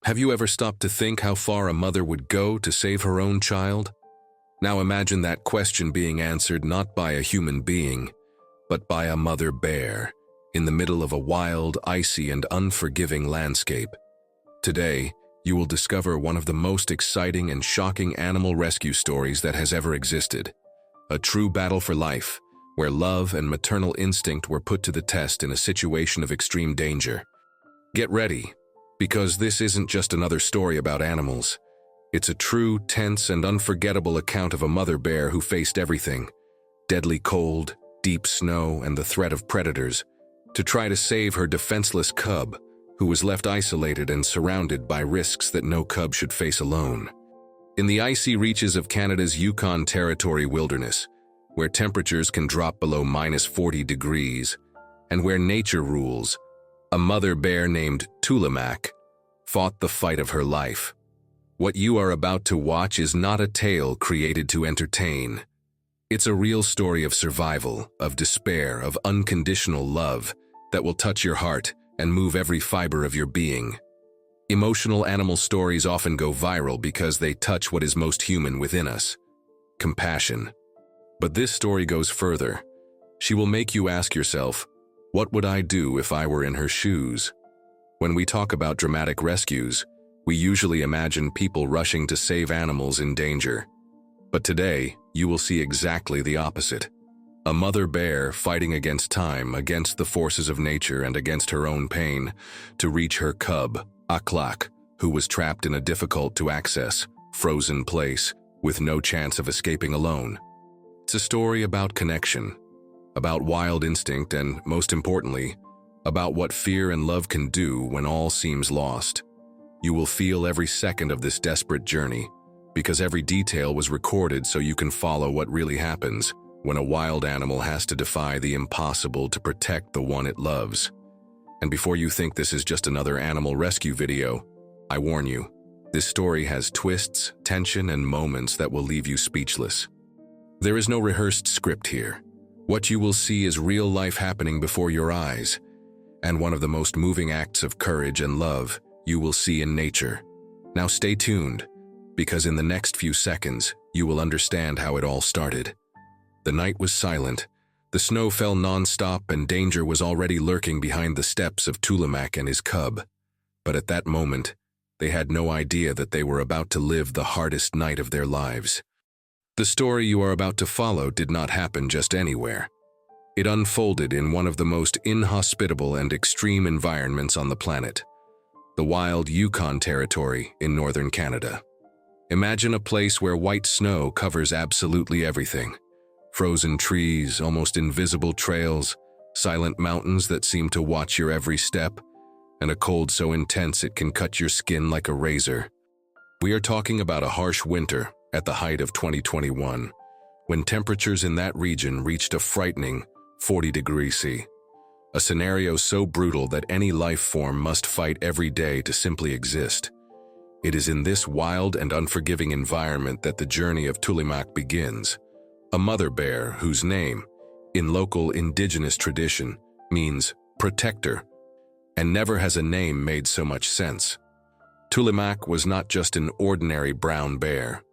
Have you ever stopped to think how far a mother would go to save her own child? Now imagine that question being answered not by a human being, but by a mother bear, in the middle of a wild, icy, and unforgiving landscape. Today, you will discover one of the most exciting and shocking animal rescue stories that has ever existed. A true battle for life, where love and maternal instinct were put to the test in a situation of extreme danger. Get ready, because this isn't just another story about animals. It's a true, tense, and unforgettable account of a mother bear who faced everything: deadly cold, deep snow, and the threat of predators, to try to save her defenseless cub, who was left isolated and surrounded by risks that no cub should face alone. In the icy reaches of Canada's Yukon Territory wilderness, where temperatures can drop below -40 degrees, and where nature rules, a mother bear named Tulimak fought the fight of her life. What you are about to watch is not a tale created to entertain. It's a real story of survival, of despair, of unconditional love that will touch your heart and move every fiber of your being. Emotional animal stories often go viral because they touch what is most human within us: compassion. But this story goes further. She will make you ask yourself, what would I do if I were in her shoes? When we talk about dramatic rescues, we usually imagine people rushing to save animals in danger. But today, you will see exactly the opposite. A mother bear fighting against time, against the forces of nature, and against her own pain, to reach her cub, Aklaq, who was trapped in a difficult-to-access, frozen place with no chance of escaping alone. It's a story about connection, about wild instinct, and, most importantly, about what fear and love can do when all seems lost. You will feel every second of this desperate journey, because every detail was recorded so you can follow what really happens when a wild animal has to defy the impossible to protect the one it loves. And before you think this is just another animal rescue video, I warn you, this story has twists, tension, and moments that will leave you speechless. There is no rehearsed script here. What you will see is real life happening before your eyes, and one of the most moving acts of courage and love you will see in nature. Now stay tuned, because in the next few seconds, you will understand how it all started. The night was silent, the snow fell non-stop, and danger was already lurking behind the steps of Tulimak and his cub. But at that moment, they had no idea that they were about to live the hardest night of their lives. The story you are about to follow did not happen just anywhere. It unfolded in one of the most inhospitable and extreme environments on the planet: the wild Yukon Territory in northern Canada. Imagine a place where white snow covers absolutely everything. Frozen trees, almost invisible trails, silent mountains that seem to watch your every step, and a cold so intense it can cut your skin like a razor. We are talking about a harsh winter at the height of 2021, when temperatures in that region reached a frightening 40 degrees C. A scenario so brutal that any life form must fight every day to simply exist. It is in this wild and unforgiving environment that the journey of Tulimak begins. A mother bear whose name, in local indigenous tradition, means protector, and never has a name made so much sense. Tulimak was not just an ordinary brown bear.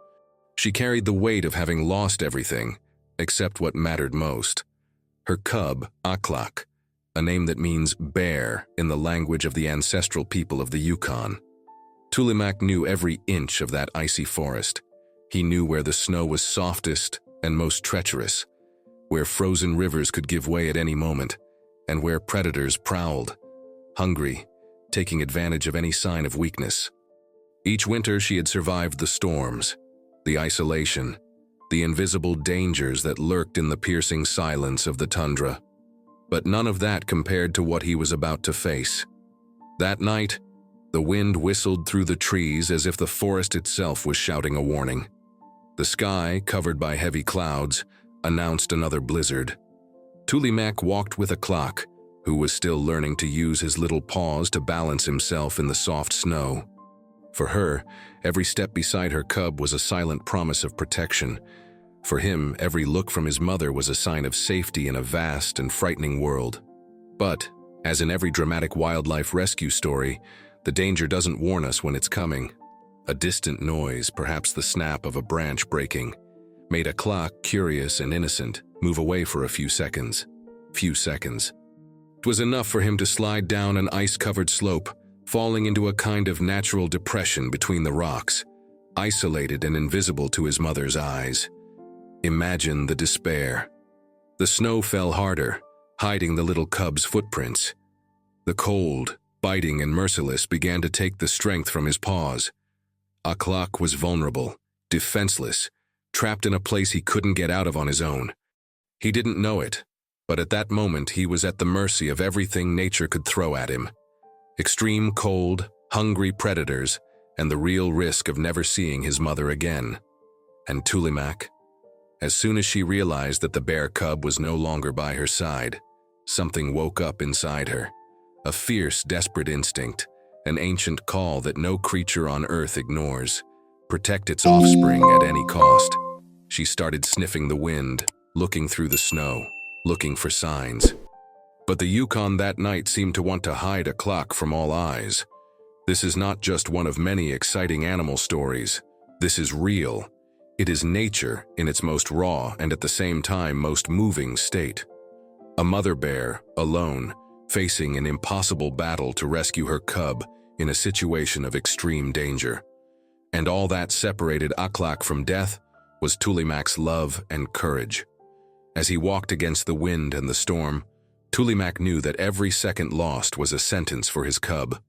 She carried the weight of having lost everything, except what mattered most: her cub, Aklaq, a name that means bear in the language of the ancestral people of the Yukon. Tulimak knew every inch of that icy forest. He knew where the snow was softest and most treacherous, where frozen rivers could give way at any moment, and where predators prowled, hungry, taking advantage of any sign of weakness. Each winter she had survived the storms, the isolation, the invisible dangers that lurked in the piercing silence of the tundra. But none of that compared to what he was about to face. That night, the wind whistled through the trees as if the forest itself was shouting a warning. The sky, covered by heavy clouds, announced another blizzard. Tulimak walked with Aklaq, who was still learning to use his little paws to balance himself in the soft snow. For her, every step beside her cub was a silent promise of protection. For him, every look from his mother was a sign of safety in a vast and frightening world. But, as in every dramatic wildlife rescue story, The danger doesn't warn us when it's coming. A distant noise, perhaps the snap of a branch breaking, made Aklaq, curious and innocent, move away for a few seconds. It was enough for him to slide down an ice-covered slope, falling into a kind of natural depression between the rocks, isolated and invisible to his mother's eyes. Imagine the despair. The snow fell harder, hiding the little cub's footprints. The cold, biting and merciless, began to take the strength from his paws. Aklaq was vulnerable, defenseless, trapped in a place he couldn't get out of on his own. He didn't know it, but at that moment he was at the mercy of everything nature could throw at him. Extreme cold, hungry predators, and the real risk of never seeing his mother again. And Tulimak? As soon as she realized that the bear cub was no longer by her side, something woke up inside her. A fierce, desperate instinct, an ancient call that no creature on earth ignores. Protect its offspring at any cost. She started sniffing the wind, looking through the snow, looking for signs. But the Yukon that night seemed to want to hide Aklaq from all eyes. This is not just one of many exciting animal stories. This is real. It is nature in its most raw and at the same time most moving state. A mother bear, alone, facing an impossible battle to rescue her cub in a situation of extreme danger. And all that separated Aklaq from death was Tulimak's love and courage. As he walked against the wind and the storm, Tulimak knew that every second lost was a sentence for his cub.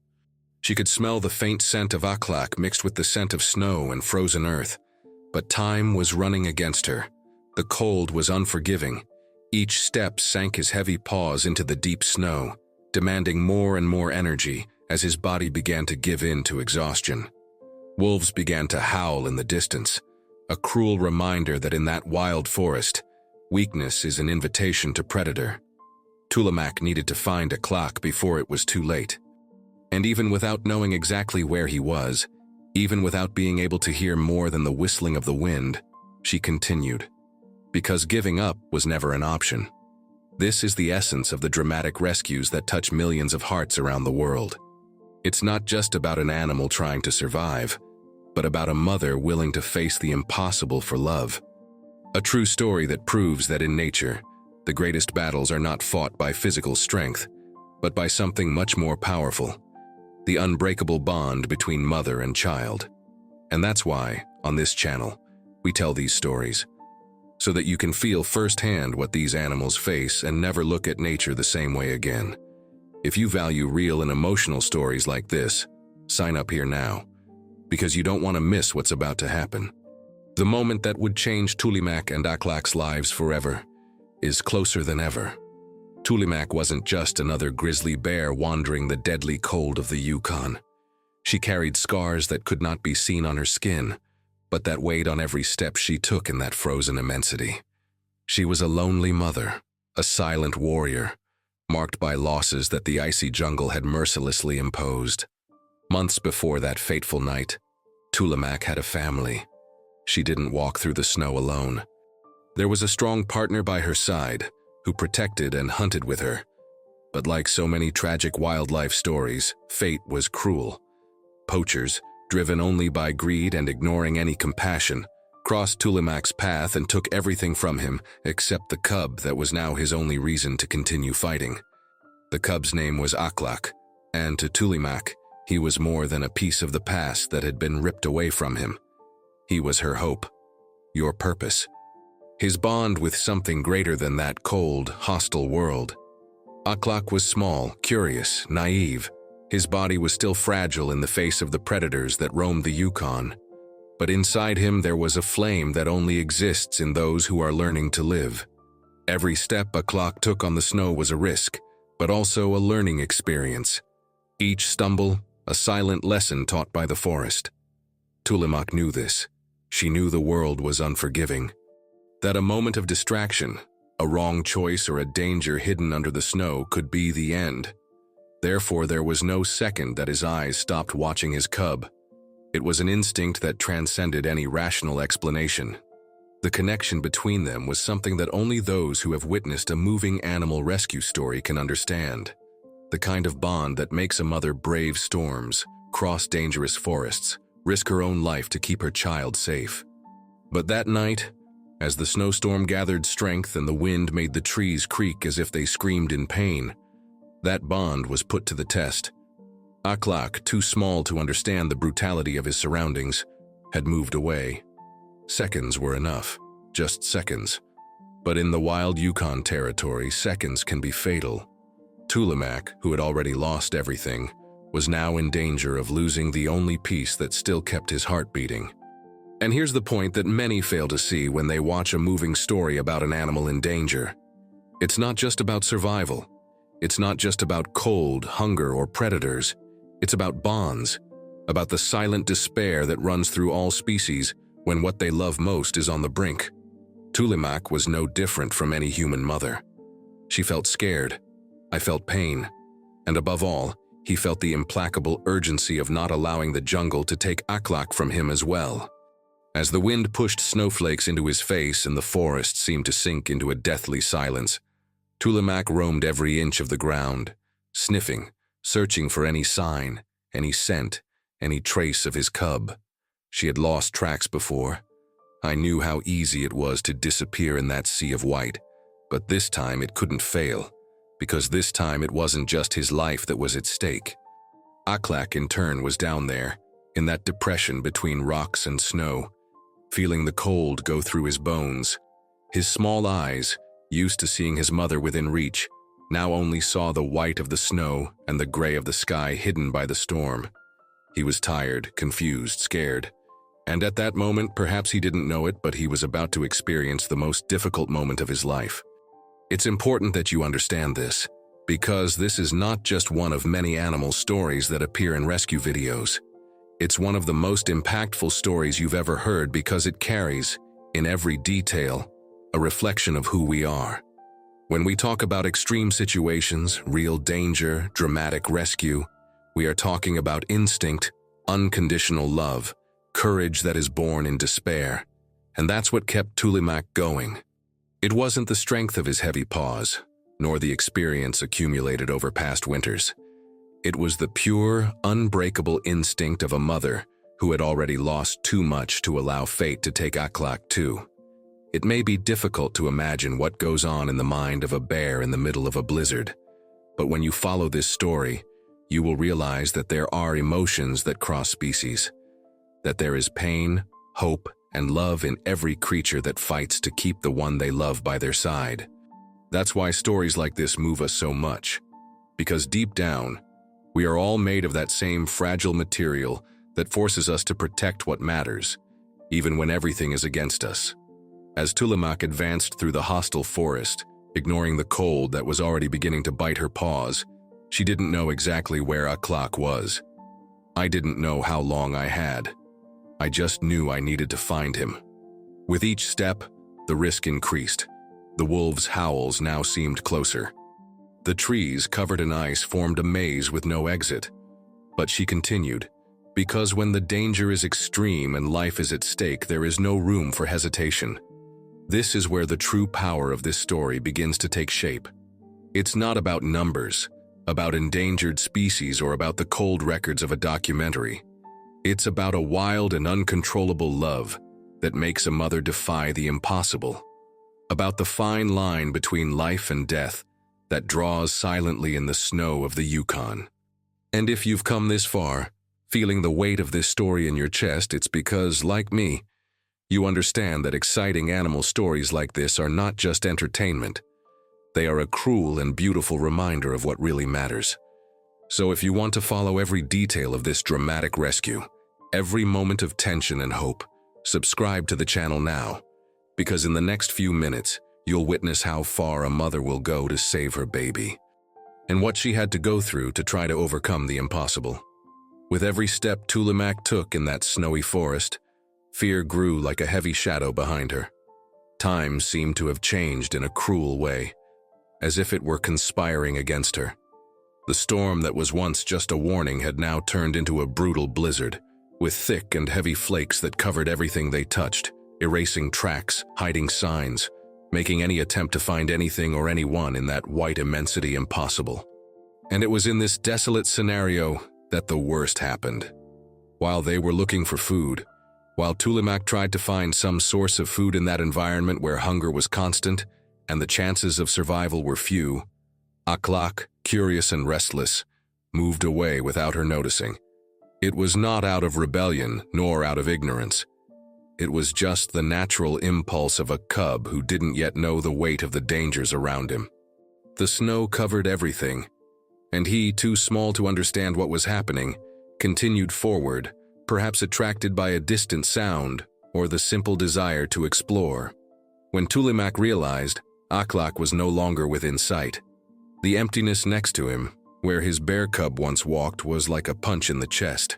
She could smell the faint scent of Aklaq mixed with the scent of snow and frozen earth. But time was running against her. The cold was unforgiving. Each step sank his heavy paws into the deep snow, demanding more and more energy as his body began to give in to exhaustion. Wolves began to howl in the distance, a cruel reminder that in that wild forest, weakness is an invitation to predator. Tulimak needed to find Aklaq before it was too late. And even without knowing exactly where he was, even without being able to hear more than the whistling of the wind, she continued. Because giving up was never an option. This is the essence of the dramatic rescues that touch millions of hearts around the world. It's not just about an animal trying to survive, but about a mother willing to face the impossible for love. A true story that proves that in nature, the greatest battles are not fought by physical strength, but by something much more powerful. The unbreakable bond between mother and child. And that's why, on this channel, we tell these stories, so that you can feel firsthand what these animals face and never look at nature the same way again. If you value real and emotional stories like this, sign up here now, because you don't want to miss what's about to happen. The moment that would change Tulimak and Aklaq's lives forever is closer than ever. Tulimak wasn't just another grizzly bear wandering the deadly cold of the Yukon. She carried scars that could not be seen on her skin, but that weighed on every step she took in that frozen immensity. She was a lonely mother, a silent warrior, marked by losses that the icy jungle had mercilessly imposed. Months before that fateful night, Tulimak had a family. She didn't walk through the snow alone. There was a strong partner by her side, who protected and hunted with her. But like so many tragic wildlife stories, fate was cruel. Poachers, driven only by greed and ignoring any compassion, crossed Tulimak's path and took everything from him except the cub that was now his only reason to continue fighting. The cub's name was Aklaq, and to Tulimak, he was more than a piece of the past that had been ripped away from him. He was her hope, your purpose. His bond with something greater than that cold, hostile world. Aklaq was small, curious, naive. His body was still fragile in the face of the predators that roamed the Yukon. But inside him there was a flame that only exists in those who are learning to live. Every step Aklaq took on the snow was a risk, but also a learning experience. Each stumble, a silent lesson taught by the forest. Tulimak knew this. She knew the world was unforgiving. That a moment of distraction, a wrong choice or a danger hidden under the snow could be the end. Therefore, there was no second that his eyes stopped watching his cub. It was an instinct that transcended any rational explanation. The connection between them was something that only those who have witnessed a moving animal rescue story can understand. the kind of bond that makes a mother brave storms, cross dangerous forests, risk her own life to keep her child safe. But that night, as the snowstorm gathered strength and the wind made the trees creak as if they screamed in pain, that bond was put to the test. Aklaq, too small to understand the brutality of his surroundings, had moved away. Seconds were enough, just seconds. But in the wild Yukon territory, seconds can be fatal. Tulimak, who had already lost everything, was now in danger of losing the only piece that still kept his heart beating. And here's the point that many fail to see when they watch a moving story about an animal in danger. It's not just about survival. It's not just about cold, hunger, or predators. It's about bonds, about the silent despair that runs through all species when what they love most is on the brink. Tulimak was no different from any human mother. She felt scared. I felt pain. And above all, he felt the implacable urgency of not allowing the jungle to take Aklaq from him as well. As the wind pushed snowflakes into his face and the forest seemed to sink into a deathly silence, Tulimak roamed every inch of the ground, sniffing, searching for any sign, any scent, any trace of his cub. She had lost tracks before. I knew how easy it was to disappear in that sea of white, but this time it couldn't fail, because this time it wasn't just his life that was at stake. Aklaq, in turn, was down there, in that depression between rocks and snow, feeling the cold go through his bones. His small eyes, used to seeing his mother within reach, now only saw the white of the snow and the gray of the sky hidden by the storm. He was tired, confused, scared. And at that moment, perhaps he didn't know it, but he was about to experience the most difficult moment of his life. It's important that you understand this, because this is not just one of many animal stories that appear in rescue videos. It's one of the most impactful stories you've ever heard because it carries, in every detail, a reflection of who we are. When we talk about extreme situations, real danger, dramatic rescue, we are talking about instinct, unconditional love, courage that is born in despair. And that's what kept Tulimak going. It wasn't the strength of his heavy paws, nor the experience accumulated over past winters. It was the pure, unbreakable instinct of a mother who had already lost too much to allow fate to take Aklaq too. It may be difficult to imagine what goes on in the mind of a bear in the middle of a blizzard, but when you follow this story, you will realize that there are emotions that cross species, that there is pain, hope, and love in every creature that fights to keep the one they love by their side. That's why stories like this move us so much, because deep down, we are all made of that same fragile material that forces us to protect what matters, even when everything is against us. As Tulimak advanced through the hostile forest, ignoring the cold that was already beginning to bite her paws, she didn't know exactly where Aklaq was. I didn't know how long I had. I just knew I needed to find him. With each step, the risk increased. The wolves' howls now seemed closer. The trees covered in ice formed a maze with no exit. But she continued, because when the danger is extreme and life is at stake, there is no room for hesitation. This is where the true power of this story begins to take shape. It's not about numbers, about endangered species, or about the cold records of a documentary. It's about a wild and uncontrollable love that makes a mother defy the impossible. About the fine line between life and death that draws silently in the snow of the Yukon. And if you've come this far, feeling the weight of this story in your chest, it's because, like me, you understand that exciting animal stories like this are not just entertainment. They are a cruel and beautiful reminder of what really matters. So if you want to follow every detail of this dramatic rescue, every moment of tension and hope, subscribe to the channel now, because in the next few minutes, you'll witness how far a mother will go to save her baby, and what she had to go through to try to overcome the impossible. With every step Tulimak took in that snowy forest, fear grew like a heavy shadow behind her. Time seemed to have changed in a cruel way, as if it were conspiring against her. The storm that was once just a warning had now turned into a brutal blizzard, with thick and heavy flakes that covered everything they touched, erasing tracks, hiding signs, making any attempt to find anything or anyone in that white immensity impossible. And it was in this desolate scenario that the worst happened. While they were looking for food, while Tulimak tried to find some source of food in that environment where hunger was constant and the chances of survival were few, Aklaq, curious and restless, moved away without her noticing. It was not out of rebellion nor out of ignorance. It was just the natural impulse of a cub who didn't yet know the weight of the dangers around him. The snow covered everything, and he, too small to understand what was happening, continued forward, perhaps attracted by a distant sound or the simple desire to explore. When Tulimak realized, Aklaq was no longer within sight. The emptiness next to him, where his bear cub once walked, was like a punch in the chest.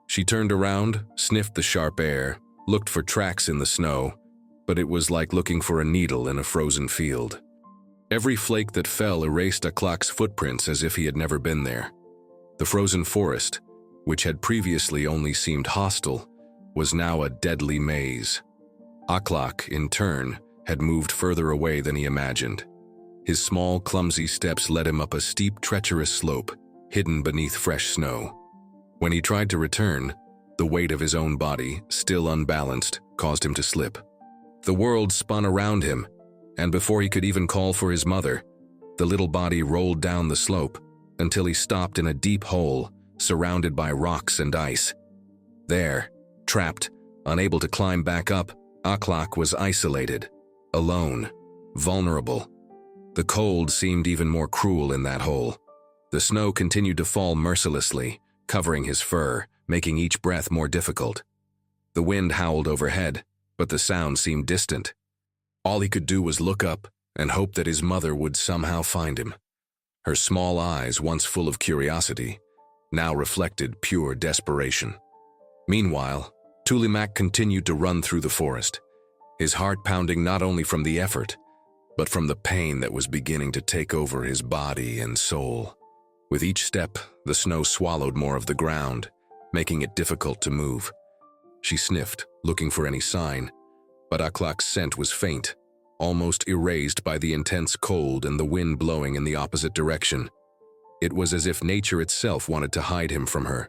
She turned around, sniffed the sharp air, looked for tracks in the snow, but it was like looking for a needle in a frozen field. Every flake that fell erased Aklaq's footprints as if he had never been there. The frozen forest, which had previously only seemed hostile, was now a deadly maze. Aklaq, in turn, had moved further away than he imagined. His small, clumsy steps led him up a steep, treacherous slope, hidden beneath fresh snow. When he tried to return, the weight of his own body, still unbalanced, caused him to slip. The world spun around him, and before he could even call for his mother, the little body rolled down the slope until he stopped in a deep hole, surrounded by rocks and ice. There, trapped, unable to climb back up, Aklaq was isolated, alone, vulnerable. The cold seemed even more cruel in that hole. The snow continued to fall mercilessly, covering his fur, making each breath more difficult. The wind howled overhead, but the sound seemed distant. All he could do was look up and hope that his mother would somehow find him. Her small eyes, once full of curiosity, now reflected pure desperation. Meanwhile, Tulimak continued to run through the forest, his heart pounding not only from the effort, but from the pain that was beginning to take over his body and soul. With each step, the snow swallowed more of the ground, making it difficult to move. She sniffed, looking for any sign, but Aklaq's scent was faint, almost erased by the intense cold and the wind blowing in the opposite direction. It was as if nature itself wanted to hide him from her.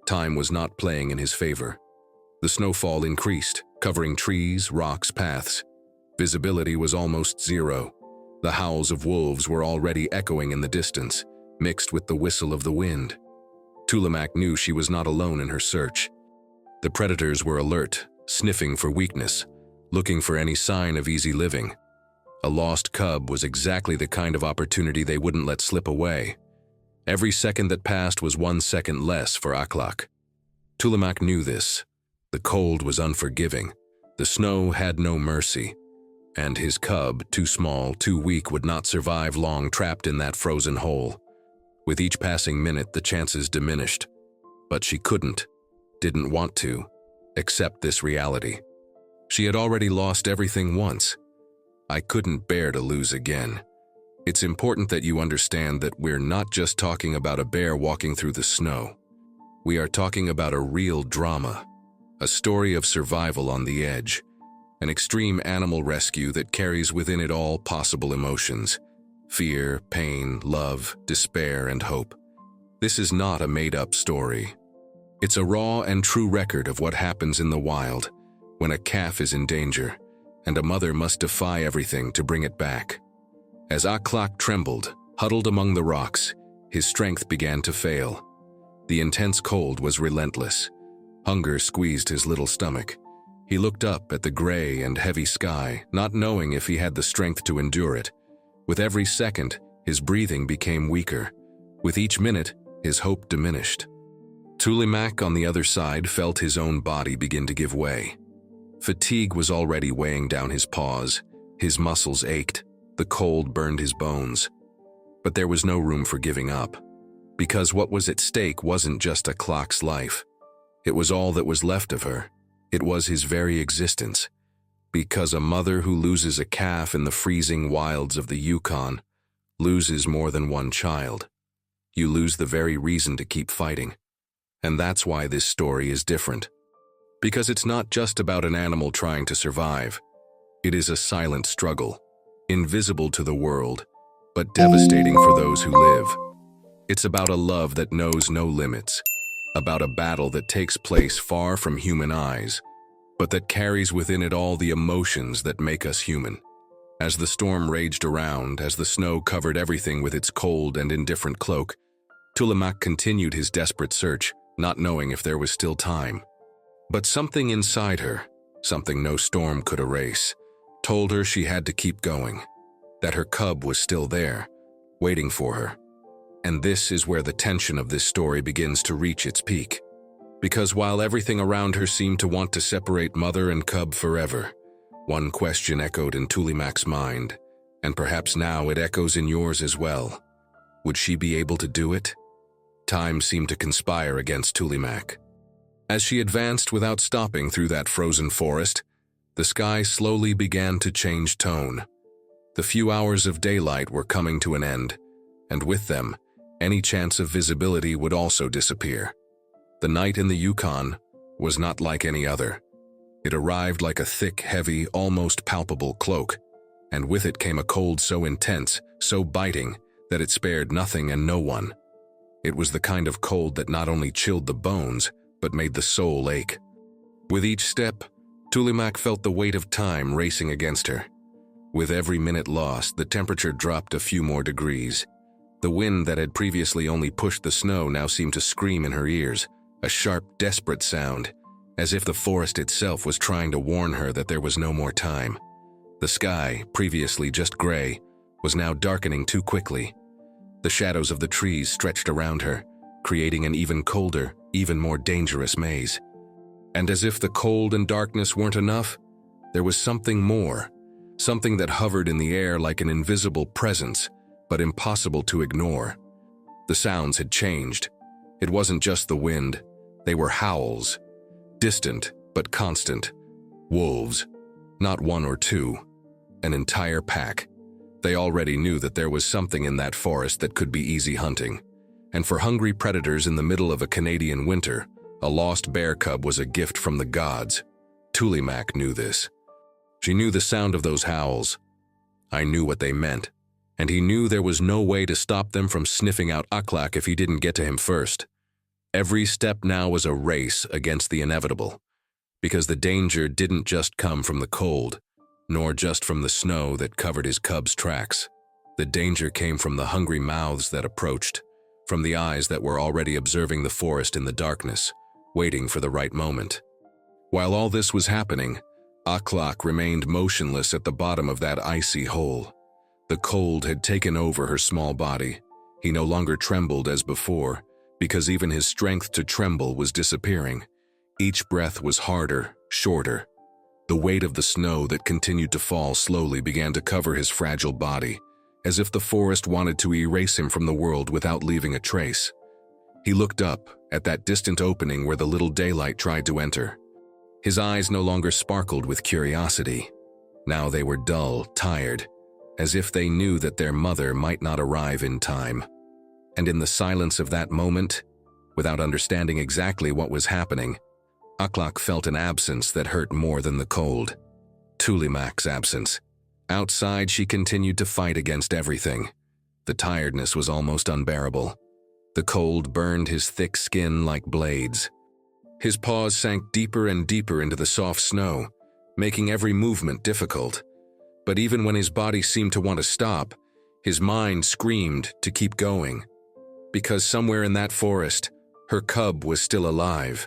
Time was not playing in his favor. The snowfall increased, covering trees, rocks, paths. Visibility was almost zero. The howls of wolves were already echoing in the distance, mixed with the whistle of the wind. Tulimak knew she was not alone in her search. The predators were alert, sniffing for weakness, looking for any sign of easy living. A lost cub was exactly the kind of opportunity they wouldn't let slip away. Every second that passed was 1 second less for Aklaq. Tulimak knew this. The cold was unforgiving. The snow had no mercy. And his cub, too small, too weak, would not survive long trapped in that frozen hole. With each passing minute, the chances diminished. But she didn't want to, accept this reality. She had already lost everything once. I couldn't bear to lose again. It's important that you understand that we're not just talking about a bear walking through the snow. We are talking about a real drama, a story of survival on the edge, an extreme animal rescue that carries within it all possible emotions: fear, pain, love, despair, and hope. This is not a made-up story. It's a raw and true record of what happens in the wild when a calf is in danger, and a mother must defy everything to bring it back. As Aklaq trembled, huddled among the rocks, his strength began to fail. The intense cold was relentless. Hunger squeezed his little stomach. He looked up at the gray and heavy sky, not knowing if he had the strength to endure it. With every second, his breathing became weaker. With each minute, his hope diminished. Tulimak, on the other side, felt his own body begin to give way. Fatigue was already weighing down his paws. His muscles ached. The cold burned his bones. But there was no room for giving up, because what was at stake wasn't just Aklaq's life. It was all that was left of her. It was his very existence. Because a mother who loses a calf in the freezing wilds of the Yukon loses more than one child. You lose the very reason to keep fighting. And that's why this story is different. Because it's not just about an animal trying to survive. It is a silent struggle, invisible to the world, but devastating for those who live. It's about a love that knows no limits, about a battle that takes place far from human eyes, but that carries within it all the emotions that make us human. As the storm raged around, as the snow covered everything with its cold and indifferent cloak, Tulimak continued his desperate search, not knowing if there was still time. But something inside her, something no storm could erase, told her she had to keep going, that her cub was still there, waiting for her. And this is where the tension of this story begins to reach its peak. Because while everything around her seemed to want to separate mother and cub forever, one question echoed in Tulimak's mind, and perhaps now it echoes in yours as well. Would she be able to do it? Time seemed to conspire against Tulimak. As she advanced without stopping through that frozen forest, the sky slowly began to change tone. The few hours of daylight were coming to an end, and with them, any chance of visibility would also disappear. The night in the Yukon was not like any other. It arrived like a thick, heavy, almost palpable cloak, and with it came a cold so intense, so biting, that it spared nothing and no one. It was the kind of cold that not only chilled the bones, but made the soul ache. With each step, Tulimak felt the weight of time racing against her. With every minute lost, the temperature dropped a few more degrees. The wind that had previously only pushed the snow now seemed to scream in her ears, a sharp, desperate sound, as if the forest itself was trying to warn her that there was no more time. The sky, previously just gray, was now darkening too quickly. The shadows of the trees stretched around her, creating an even colder, even more dangerous maze. And as if the cold and darkness weren't enough, there was something more, something that hovered in the air like an invisible presence, but impossible to ignore. The sounds had changed. It wasn't just the wind, they were howls. Distant, but constant. Wolves. Not one or two. An entire pack. They already knew that there was something in that forest that could be easy hunting. And for hungry predators in the middle of a Canadian winter, a lost bear cub was a gift from the gods. Tulimak knew this. She knew the sound of those howls. I knew what they meant. And he knew there was no way to stop them from sniffing out Aklaq if he didn't get to him first. Every step now was a race against the inevitable, because the danger didn't just come from the cold, nor just from the snow that covered his cub's tracks. The danger came from the hungry mouths that approached, from the eyes that were already observing the forest in the darkness, waiting for the right moment. While all this was happening, Aklaq remained motionless at the bottom of that icy hole. The cold had taken over her small body. He no longer trembled as before, because even his strength to tremble was disappearing. Each breath was harder, shorter. The weight of the snow that continued to fall slowly began to cover his fragile body, as if the forest wanted to erase him from the world without leaving a trace. He looked up at that distant opening where the little daylight tried to enter. His eyes no longer sparkled with curiosity. Now they were dull, tired, as if they knew that their mother might not arrive in time. And in the silence of that moment, without understanding exactly what was happening, Aklaq felt an absence that hurt more than the cold. Tulimak's absence. Outside, she continued to fight against everything. The tiredness was almost unbearable. The cold burned his thick skin like blades. His paws sank deeper and deeper into the soft snow, making every movement difficult. But even when his body seemed to want to stop, his mind screamed to keep going. Because somewhere in that forest, her cub was still alive.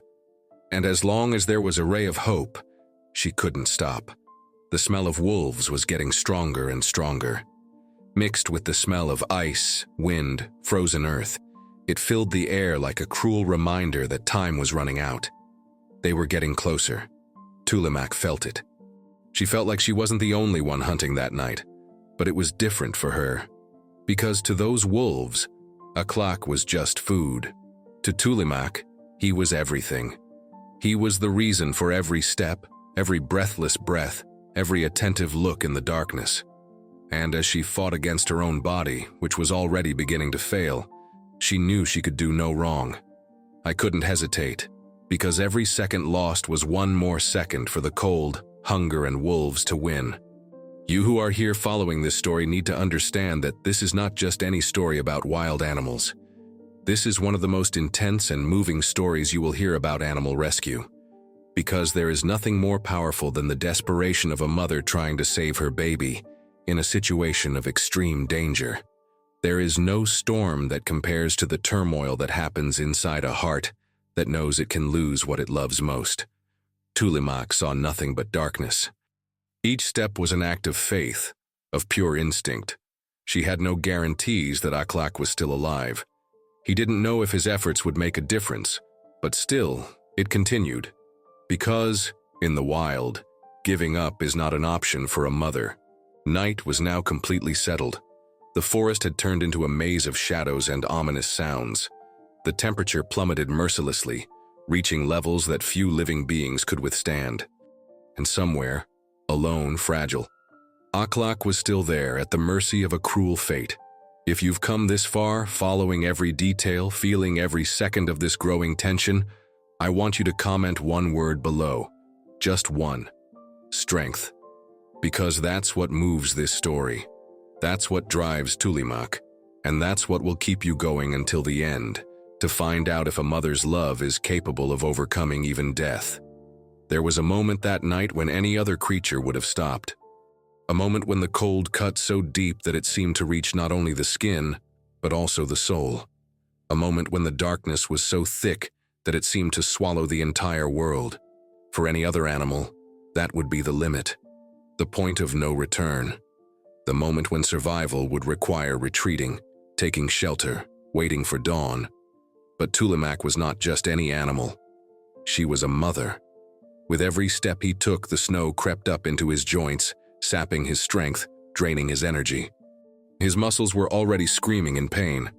And as long as there was a ray of hope, she couldn't stop. The smell of wolves was getting stronger and stronger. Mixed with the smell of ice, wind, frozen earth, it filled the air like a cruel reminder that time was running out. They were getting closer. Tulimak felt it. She felt like she wasn't the only one hunting that night, but it was different for her. Because to those wolves, Aklaq was just food. To Tulimak, he was everything. He was the reason for every step, every breathless breath, every attentive look in the darkness. And as she fought against her own body, which was already beginning to fail, she knew she could do no wrong. I couldn't hesitate, because every second lost was one more second for the cold, hunger, and wolves to win. You who are here following this story need to understand that this is not just any story about wild animals. This is one of the most intense and moving stories you will hear about animal rescue, because there is nothing more powerful than the desperation of a mother trying to save her baby in a situation of extreme danger. There is no storm that compares to the turmoil that happens inside a heart that knows it can lose what it loves most. Tulimak saw nothing but darkness. Each step was an act of faith, of pure instinct. She had no guarantees that Aklaq was still alive. He didn't know if his efforts would make a difference, but still, it continued. Because, in the wild, giving up is not an option for a mother. Night was now completely settled. The forest had turned into a maze of shadows and ominous sounds. The temperature plummeted mercilessly, reaching levels that few living beings could withstand. And somewhere, alone, fragile, Aklaq was still there at the mercy of a cruel fate. If you've come this far, following every detail, feeling every second of this growing tension, I want you to comment one word below. Just one. Strength. Because that's what moves this story. That's what drives Tulimak. And that's what will keep you going until the end, to find out if a mother's love is capable of overcoming even death. There was a moment that night when any other creature would have stopped. A moment when the cold cut so deep that it seemed to reach not only the skin, but also the soul. A moment when the darkness was so thick that it seemed to swallow the entire world. For any other animal, that would be the limit, the point of no return. The moment when survival would require retreating, taking shelter, waiting for dawn. But Tulimak was not just any animal. She was a mother. With every step he took, the snow crept up into his joints, sapping his strength, draining his energy. His muscles were already screaming in pain.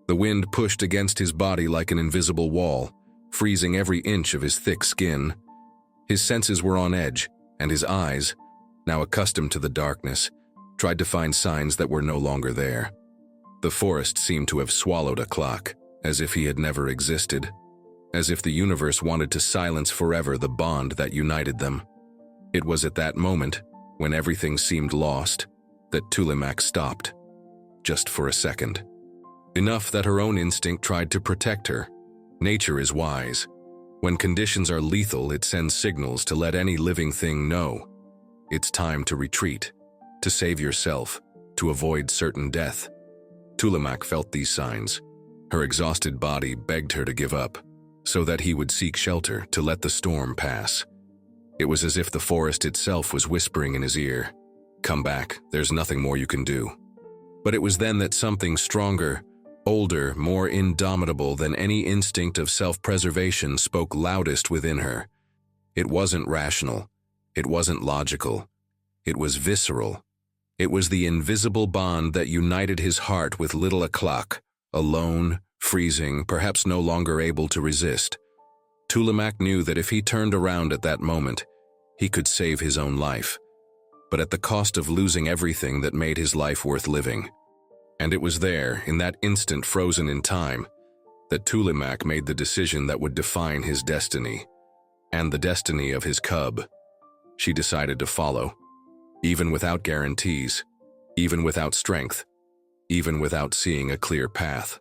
The wind pushed against his body like an invisible wall, freezing every inch of his thick skin. His senses were on edge, and his eyes, now accustomed to the darkness, tried to find signs that were no longer there. The forest seemed to have swallowed Aklaq, as if he had never existed, as if the universe wanted to silence forever the bond that united them. It was at that moment, when everything seemed lost, that Tulimak stopped, just for a second. Enough that her own instinct tried to protect her. Nature is wise. When conditions are lethal, it sends signals to let any living thing know. It's time to retreat, to save yourself, to avoid certain death. Tulimak felt these signs. Her exhausted body begged her to give up, so that he would seek shelter, to let the storm pass. It was as if the forest itself was whispering in his ear, "Come back, there's nothing more you can do." But it was then that something stronger, older, more indomitable than any instinct of self-preservation spoke loudest within her. It wasn't rational. It wasn't logical. It was visceral. It was the invisible bond that united his heart with little Aklaq, alone, freezing, perhaps no longer able to resist. Tulimak knew that if he turned around at that moment, he could save his own life, but at the cost of losing everything that made his life worth living. And it was there, in that instant frozen in time, that Tulimak made the decision that would define his destiny, and the destiny of his cub. She decided to follow, even without guarantees, even without strength, even without seeing a clear path.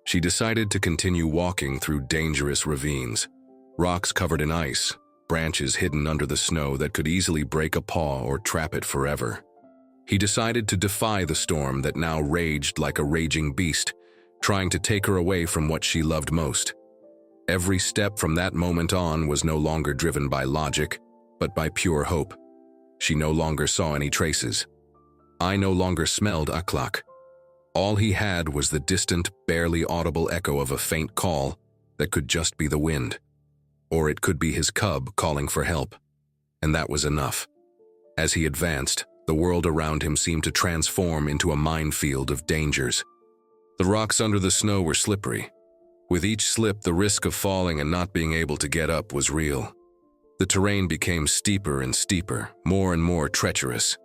She decided to continue walking through dangerous ravines, rocks covered in ice, branches hidden under the snow that could easily break a paw or trap it forever. He decided to defy the storm that now raged like a raging beast, trying to take her away from what she loved most. Every step from that moment on was no longer driven by logic, but by pure hope. She no longer saw any traces. I no longer smelled Aklaq. All he had was the distant, barely audible echo of a faint call that could just be the wind. Or it could be his cub calling for help. And that was enough. As he advanced, the world around him seemed to transform into a minefield of dangers. The rocks under the snow were slippery. With each slip, the risk of falling and not being able to get up was real. The terrain became steeper and steeper, more and more treacherous.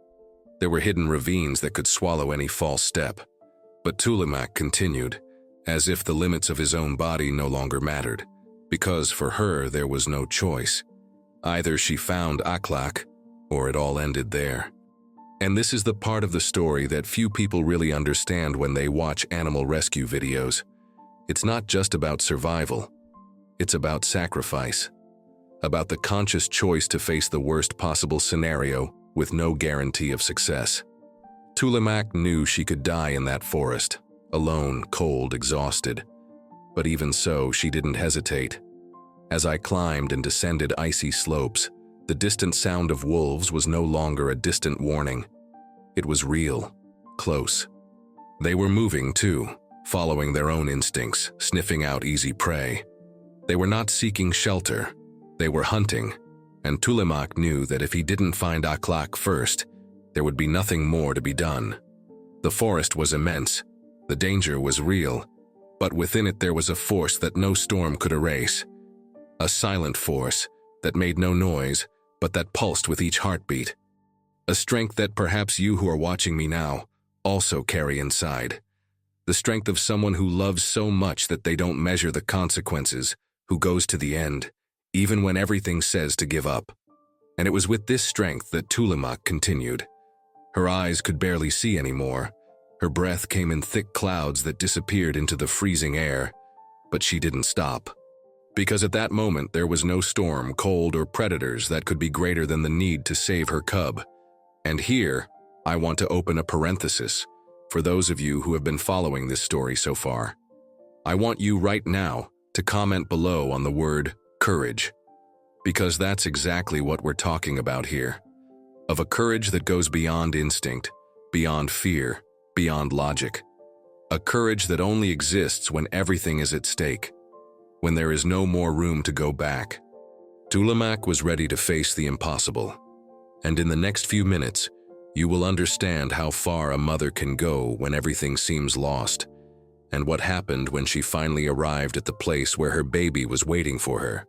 There were hidden ravines that could swallow any false step. But Tulimak continued, as if the limits of his own body no longer mattered, because for her there was no choice. Either she found Aklaq, or it all ended there. And this is the part of the story that few people really understand when they watch animal rescue videos. It's not just about survival. It's about sacrifice. About the conscious choice to face the worst possible scenario with no guarantee of success. Tulimak knew she could die in that forest, alone, cold, exhausted. But even so, she didn't hesitate. As I climbed and descended icy slopes, the distant sound of wolves was no longer a distant warning. It was real, close. They were moving too, following their own instincts, sniffing out easy prey. They were not seeking shelter. They were hunting, and Tulimak knew that if he didn't find Aklaq first, there would be nothing more to be done. The forest was immense. The danger was real, but within it there was a force that no storm could erase. A silent force that made no noise, but that pulsed with each heartbeat. A strength that perhaps you who are watching me now also carry inside. The strength of someone who loves so much that they don't measure the consequences, who goes to the end, even when everything says to give up. And it was with this strength that Tulimak continued. Her eyes could barely see anymore. Her breath came in thick clouds that disappeared into the freezing air. But she didn't stop. Because at that moment there was no storm, cold, or predators that could be greater than the need to save her cub. And here, I want to open a parenthesis for those of you who have been following this story so far. I want you right now to comment below on the word courage, because that's exactly what we're talking about here. Of a courage that goes beyond instinct, beyond fear, beyond logic. A courage that only exists when everything is at stake, when there is no more room to go back. Tulimak was ready to face the impossible. And in the next few minutes, you will understand how far a mother can go when everything seems lost, and what happened when she finally arrived at the place where her baby was waiting for her.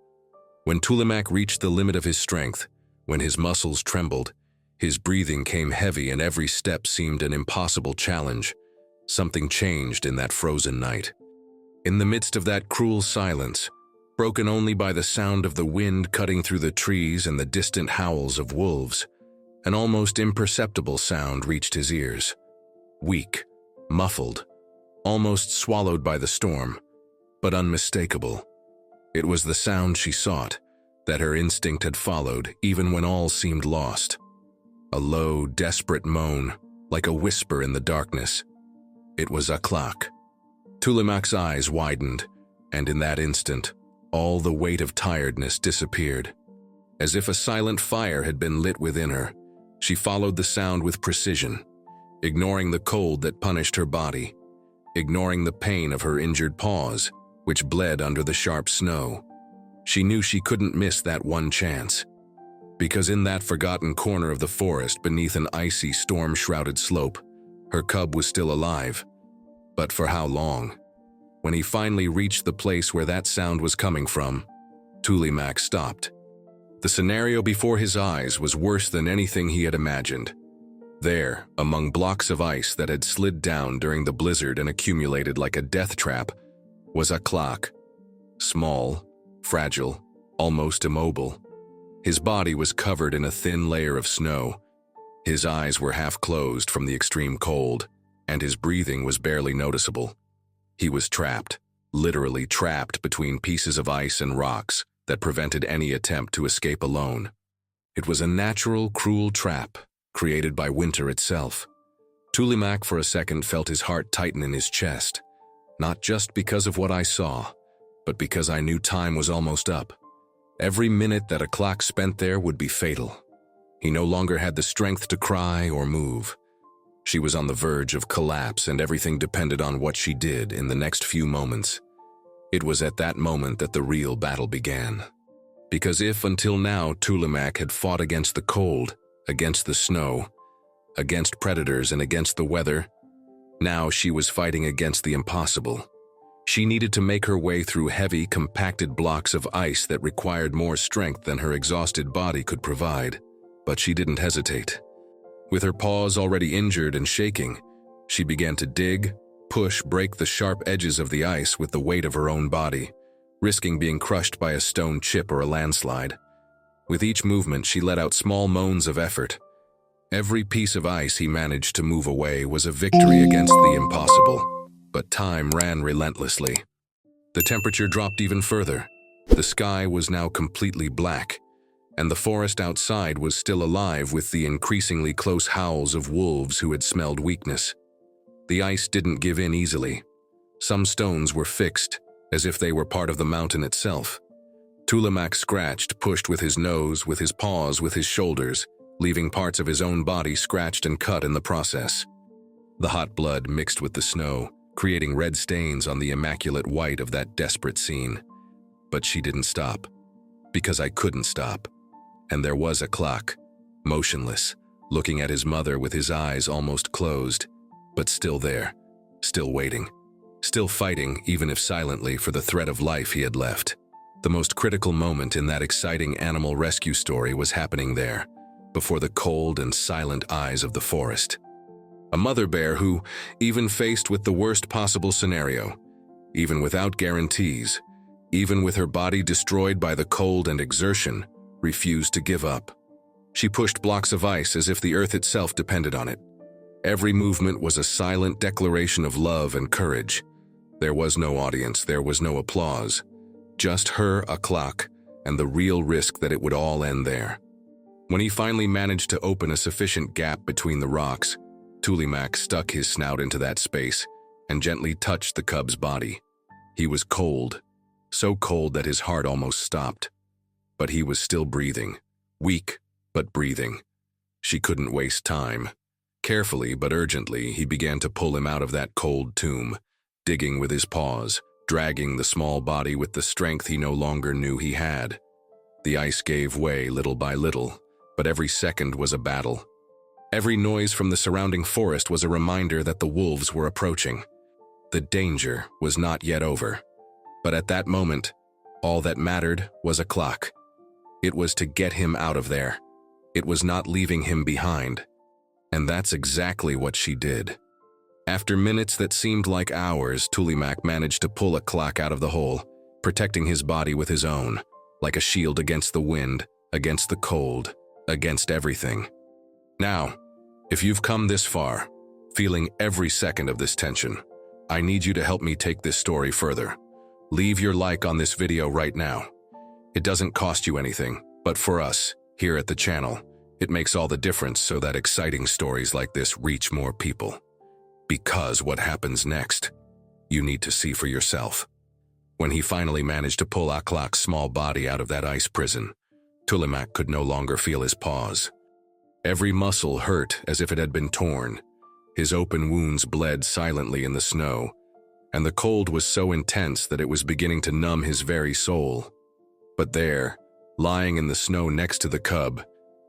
When Tulimak reached the limit of his strength, when his muscles trembled, his breathing came heavy and every step seemed an impossible challenge, something changed in that frozen night. In the midst of that cruel silence, broken only by the sound of the wind cutting through the trees and the distant howls of wolves, an almost imperceptible sound reached his ears. Weak, muffled, almost swallowed by the storm, but unmistakable. It was the sound she sought, that her instinct had followed even when all seemed lost. A low, desperate moan, like a whisper in the darkness. It was Aklaq. Tulimak's eyes widened, and in that instant, all the weight of tiredness disappeared. As if a silent fire had been lit within her, she followed the sound with precision, ignoring the cold that punished her body, ignoring the pain of her injured paws, which bled under the sharp snow. She knew she couldn't miss that one chance, because in that forgotten corner of the forest beneath an icy, storm-shrouded slope, her cub was still alive. But for how long? When he finally reached the place where that sound was coming from, Tulimak stopped. The scenario before his eyes was worse than anything he had imagined. There, among blocks of ice that had slid down during the blizzard and accumulated like a death trap, was Aklaq. Small, fragile, almost immobile. His body was covered in a thin layer of snow. His eyes were half closed from the extreme cold, and his breathing was barely noticeable. He was trapped, literally trapped between pieces of ice and rocks that prevented any attempt to escape alone. It was a natural, cruel trap, created by winter itself. Tulimak for a second felt his heart tighten in his chest, not just because of what I saw, but because I knew time was almost up. Every minute that Aklaq spent there would be fatal. He no longer had the strength to cry or move. She was on the verge of collapse, and everything depended on what she did in the next few moments. It was at that moment that the real battle began. Because if until now Tulimak had fought against the cold, against the snow, against predators and against the weather, now she was fighting against the impossible. She needed to make her way through heavy, compacted blocks of ice that required more strength than her exhausted body could provide. But she didn't hesitate. With her paws already injured and shaking, she began to dig, push, break the sharp edges of the ice with the weight of her own body, risking being crushed by a stone chip or a landslide. With each movement, she let out small moans of effort. Every piece of ice he managed to move away was a victory against the impossible. But time ran relentlessly. The temperature dropped even further. The sky was now completely black, and the forest outside was still alive with the increasingly close howls of wolves who had smelled weakness. The ice didn't give in easily. Some stones were fixed, as if they were part of the mountain itself. Tulimak scratched, pushed with his nose, with his paws, with his shoulders, leaving parts of his own body scratched and cut in the process. The hot blood mixed with the snow, creating red stains on the immaculate white of that desperate scene. But she didn't stop, because I couldn't stop. And there was Aklaq, motionless, looking at his mother with his eyes almost closed, but still there, still waiting, still fighting, even if silently, for the thread of life he had left. The most critical moment in that exciting animal rescue story was happening there, before the cold and silent eyes of the forest. A mother bear who, even faced with the worst possible scenario, even without guarantees, even with her body destroyed by the cold and exertion, refused to give up. She pushed blocks of ice as if the earth itself depended on it. Every movement was a silent declaration of love and courage. There was no audience, there was no applause. Just her, Aklaq, and the real risk that it would all end there. When he finally managed to open a sufficient gap between the rocks, Tulimak stuck his snout into that space and gently touched the cub's body. He was cold, so cold that his heart almost stopped. But he was still breathing, weak, but breathing. She couldn't waste time. Carefully but urgently, he began to pull him out of that cold tomb, digging with his paws, dragging the small body with the strength he no longer knew he had. The ice gave way little by little, but every second was a battle. Every noise from the surrounding forest was a reminder that the wolves were approaching. The danger was not yet over. But at that moment, all that mattered was Aklaq. It was to get him out of there. It was not leaving him behind. And that's exactly what she did. After minutes that seemed like hours, Tulimak managed to pull Aklaq out of the hole, protecting his body with his own, like a shield against the wind, against the cold, against everything. Now, if you've come this far, feeling every second of this tension, I need you to help me take this story further. Leave your like on this video right now. It doesn't cost you anything, but for us, here at the channel, it makes all the difference so that exciting stories like this reach more people. Because what happens next, you need to see for yourself. When he finally managed to pull Aklaq's small body out of that ice prison, Tulimak could no longer feel his paws. Every muscle hurt as if it had been torn. His open wounds bled silently in the snow, and the cold was so intense that it was beginning to numb his very soul. But there, lying in the snow next to the cub,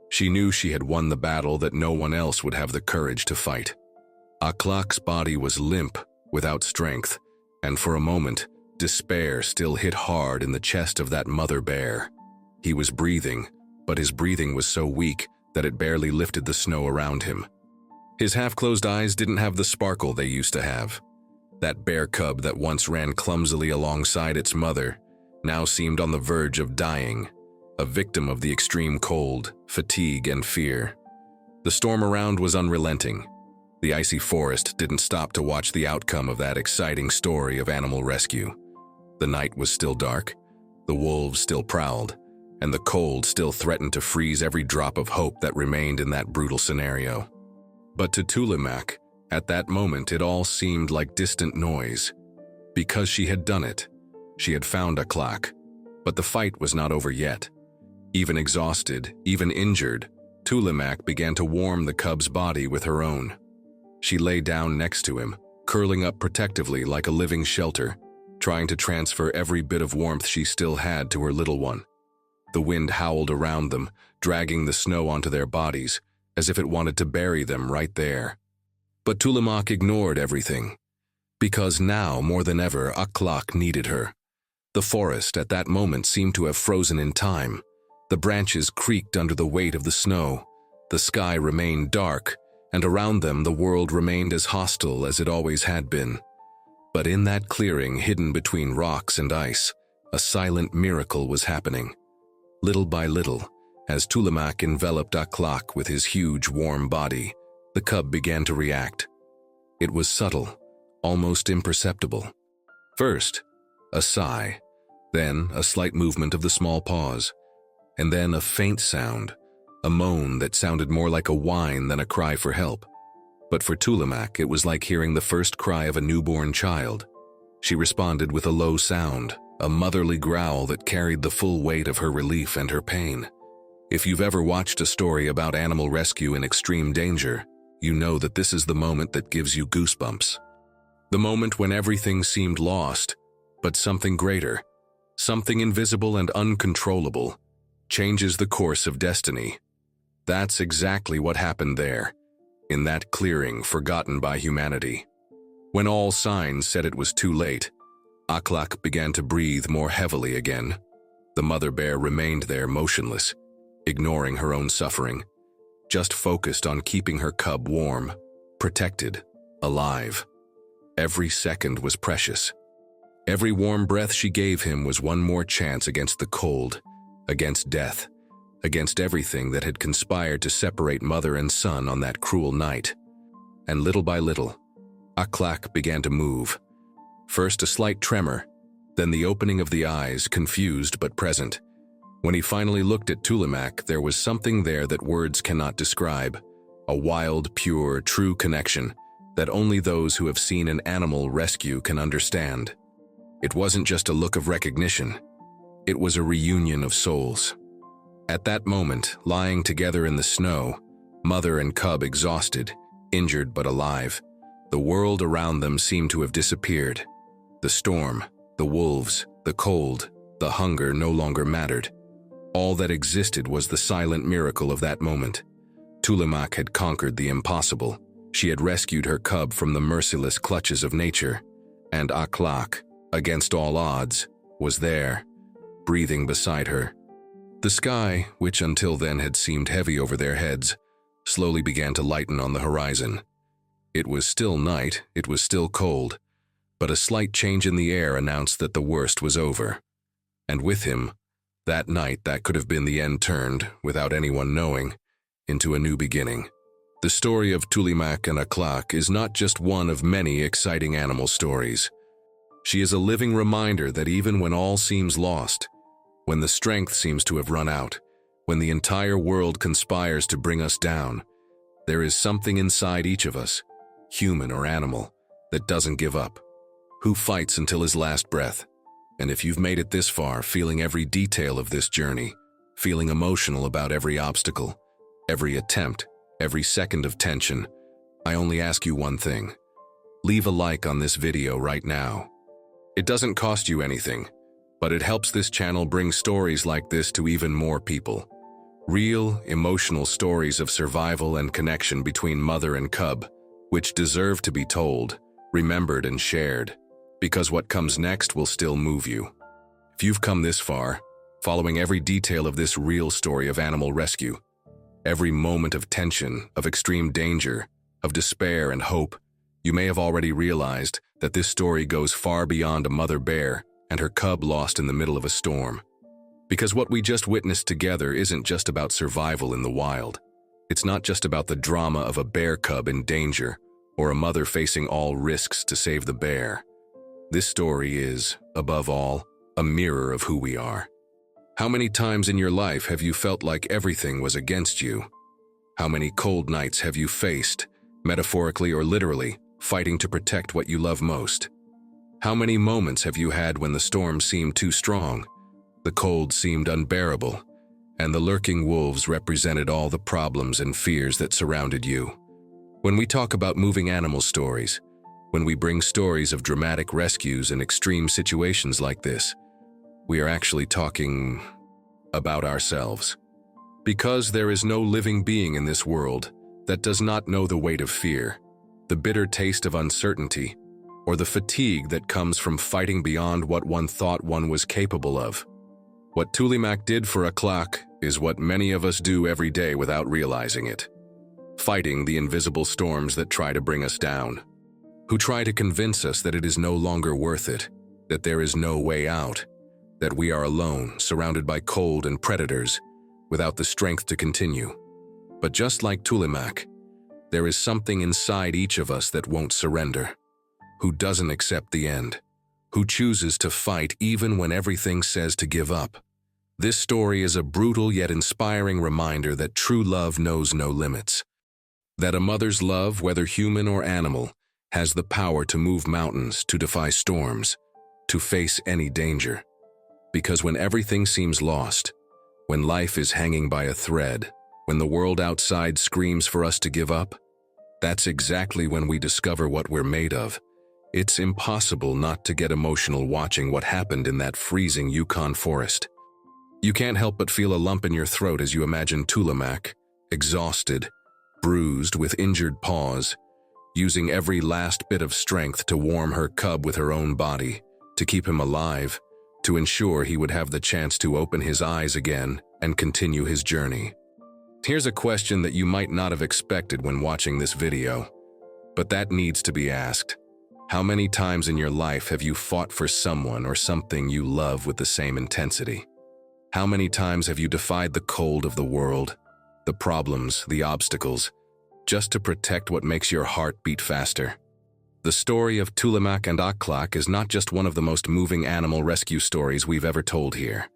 she knew she had won the battle that no one else would have the courage to fight. Aklaq's body was limp, without strength, and for a moment, despair still hit hard in the chest of that mother bear. He was breathing, but his breathing was so weak that it barely lifted the snow around him. His half-closed eyes didn't have the sparkle they used to have. That bear cub that once ran clumsily alongside its mother now seemed on the verge of dying, a victim of the extreme cold, fatigue, and fear. The storm around was unrelenting. The icy forest didn't stop to watch the outcome of that exciting story of animal rescue. The night was still dark, the wolves still prowled, and the cold still threatened to freeze every drop of hope that remained in that brutal scenario. But to Tulimak, at that moment it all seemed like distant noise. Because she had done it, she had found Aklaq. But the fight was not over yet. Even exhausted, even injured, Tulimak began to warm the cub's body with her own. She lay down next to him, curling up protectively like a living shelter, trying to transfer every bit of warmth she still had to her little one. The wind howled around them, dragging the snow onto their bodies, as if it wanted to bury them right there. But Tulimak ignored everything, because now, more than ever, Aklaq needed her. The forest at that moment seemed to have frozen in time. The branches creaked under the weight of the snow. The sky remained dark, and around them the world remained as hostile as it always had been. But in that clearing hidden between rocks and ice, a silent miracle was happening. Little by little, as Tulimak enveloped Aklaq with his huge warm body, the cub began to react. It was subtle, almost imperceptible. First, a sigh, then a slight movement of the small paws, and then a faint sound, a moan that sounded more like a whine than a cry for help. But for Tulimak, it was like hearing the first cry of a newborn child. She responded with a low sound, a motherly growl that carried the full weight of her relief and her pain. If you've ever watched a story about animal rescue in extreme danger, you know that this is the moment that gives you goosebumps. The moment when everything seemed lost, but something greater, something invisible and uncontrollable, changes the course of destiny. That's exactly what happened there, in that clearing forgotten by humanity. When all signs said it was too late, Aklaq began to breathe more heavily again. The mother bear remained there motionless, ignoring her own suffering, just focused on keeping her cub warm, protected, alive. Every second was precious. Every warm breath she gave him was one more chance against the cold, against death, against everything that had conspired to separate mother and son on that cruel night. And little by little, Aklaq began to move. First a slight tremor, then the opening of the eyes, confused but present. When he finally looked at Tulimak, there was something there that words cannot describe, a wild, pure, true connection that only those who have seen an animal rescue can understand. It wasn't just a look of recognition, it was a reunion of souls. At that moment, lying together in the snow, mother and cub exhausted, injured but alive, the world around them seemed to have disappeared. The storm, the wolves, the cold, the hunger no longer mattered. All that existed was the silent miracle of that moment. Tulimak had conquered the impossible. She had rescued her cub from the merciless clutches of nature. And Aklaq, against all odds, was there, breathing beside her. The sky, which until then had seemed heavy over their heads, slowly began to lighten on the horizon. It was still night, it was still cold, but a slight change in the air announced that the worst was over. And with him, that night that could have been the end turned, without anyone knowing, into a new beginning. The story of Tulimak and Aklaq is not just one of many exciting animal stories. She is a living reminder that even when all seems lost, when the strength seems to have run out, when the entire world conspires to bring us down, there is something inside each of us, human or animal, that doesn't give up, who fights until his last breath. And if you've made it this far, feeling every detail of this journey, feeling emotional about every obstacle, every attempt, every second of tension, I only ask you one thing. Leave a like on this video right now. It doesn't cost you anything, but it helps this channel bring stories like this to even more people. Real, emotional stories of survival and connection between mother and cub, which deserve to be told, remembered and shared, because what comes next will still move you. If you've come this far, following every detail of this real story of animal rescue, every moment of tension, of extreme danger, of despair and hope, you may have already realized that this story goes far beyond a mother bear and her cub lost in the middle of a storm. Because what we just witnessed together isn't just about survival in the wild. It's not just about the drama of a bear cub in danger or a mother facing all risks to save the bear. This story is, above all, a mirror of who we are. How many times in your life have you felt like everything was against you? How many cold nights have you faced, metaphorically or literally, fighting to protect what you love most? How many moments have you had when the storm seemed too strong, the cold seemed unbearable, and the lurking wolves represented all the problems and fears that surrounded you? When we talk about moving animal stories, when we bring stories of dramatic rescues and extreme situations like this, we are actually talking about ourselves. Because there is no living being in this world that does not know the weight of fear, the bitter taste of uncertainty, or the fatigue that comes from fighting beyond what one thought one was capable of. What Tulimak did for Aklaq is what many of us do every day without realizing it. Fighting the invisible storms that try to bring us down, who try to convince us that it is no longer worth it, that there is no way out, that we are alone, surrounded by cold and predators, without the strength to continue. But just like Tulimak, there is something inside each of us that won't surrender, who doesn't accept the end, who chooses to fight even when everything says to give up. This story is a brutal yet inspiring reminder that true love knows no limits. That a mother's love, whether human or animal, has the power to move mountains, to defy storms, to face any danger. Because when everything seems lost, when life is hanging by a thread, when the world outside screams for us to give up, that's exactly when we discover what we're made of. It's impossible not to get emotional watching what happened in that freezing Yukon forest. You can't help but feel a lump in your throat as you imagine Tulimak, exhausted, bruised, with injured paws, using every last bit of strength to warm her cub with her own body, to keep him alive, to ensure he would have the chance to open his eyes again and continue his journey. Here's a question that you might not have expected when watching this video, but that needs to be asked. How many times in your life have you fought for someone or something you love with the same intensity? How many times have you defied the cold of the world, the problems, the obstacles, just to protect what makes your heart beat faster? The story of Tulimak and Aklaq is not just one of the most moving animal rescue stories we've ever told here.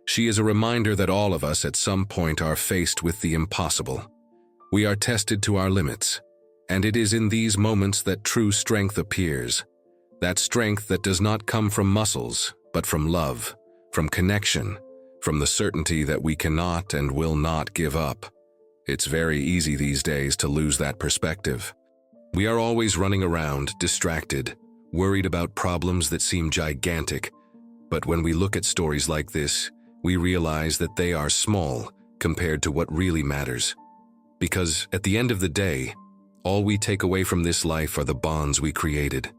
She is a reminder that all of us at some point are faced with the impossible. We are tested to our limits, and it is in these moments that true strength appears. That strength that does not come from muscles, but from love, from connection, from the certainty that we cannot and will not give up. It's very easy these days to lose that perspective. We are always running around, distracted, worried about problems that seem gigantic. But when we look at stories like this, we realize that they are small compared to what really matters. Because at the end of the day, all we take away from this life are the bonds we created,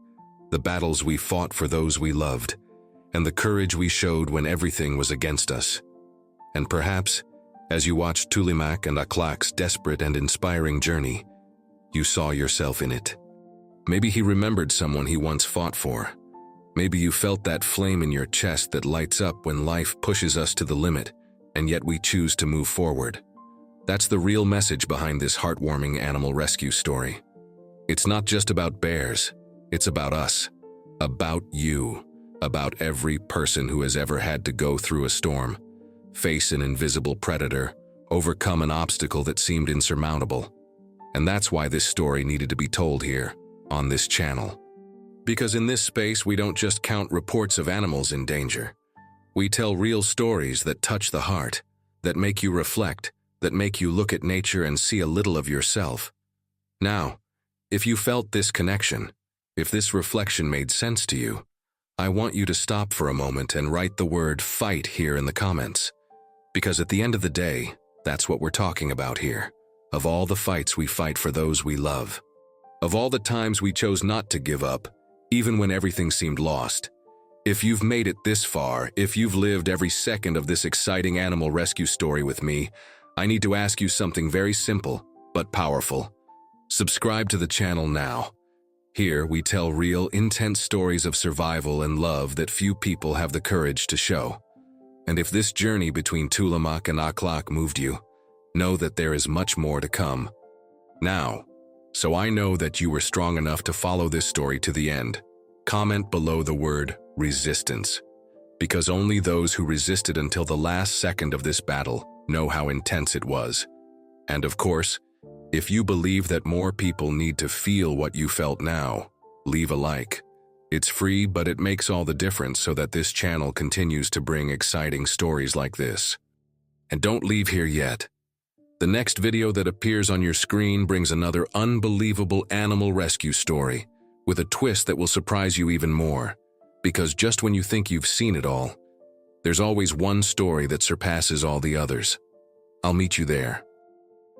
the battles we fought for those we loved, and the courage we showed when everything was against us. And perhaps, as you watched Tulimak and Aklaq's desperate and inspiring journey, you saw yourself in it. Maybe he remembered someone he once fought for. Maybe you felt that flame in your chest that lights up when life pushes us to the limit, and yet we choose to move forward. That's the real message behind this heartwarming animal rescue story. It's not just about bears, it's about us, about you, about every person who has ever had to go through a storm, face an invisible predator, overcome an obstacle that seemed insurmountable. And that's why this story needed to be told here, on this channel. Because in this space, we don't just count reports of animals in danger. We tell real stories that touch the heart, that make you reflect, that make you look at nature and see a little of yourself. Now, if you felt this connection, if this reflection made sense to you, I want you to stop for a moment and write the word "fight" here in the comments. Because at the end of the day, that's what we're talking about here. Of all the fights we fight for those we love. Of all the times we chose not to give up, even when everything seemed lost. If you've made it this far, if you've lived every second of this exciting animal rescue story with me, I need to ask you something very simple, but powerful. Subscribe to the channel now. Here, we tell real, intense stories of survival and love that few people have the courage to show. And if this journey between Tulimak and Aklaq moved you, know that there is much more to come. Now, so I know that you were strong enough to follow this story to the end, comment below the word "resistance." Because only those who resisted until the last second of this battle know how intense it was. And of course, if you believe that more people need to feel what you felt now, leave a like. It's free, but it makes all the difference so that this channel continues to bring exciting stories like this. And don't leave here yet. The next video that appears on your screen brings another unbelievable animal rescue story, with a twist that will surprise you even more. Because just when you think you've seen it all, there's always one story that surpasses all the others. I'll meet you there.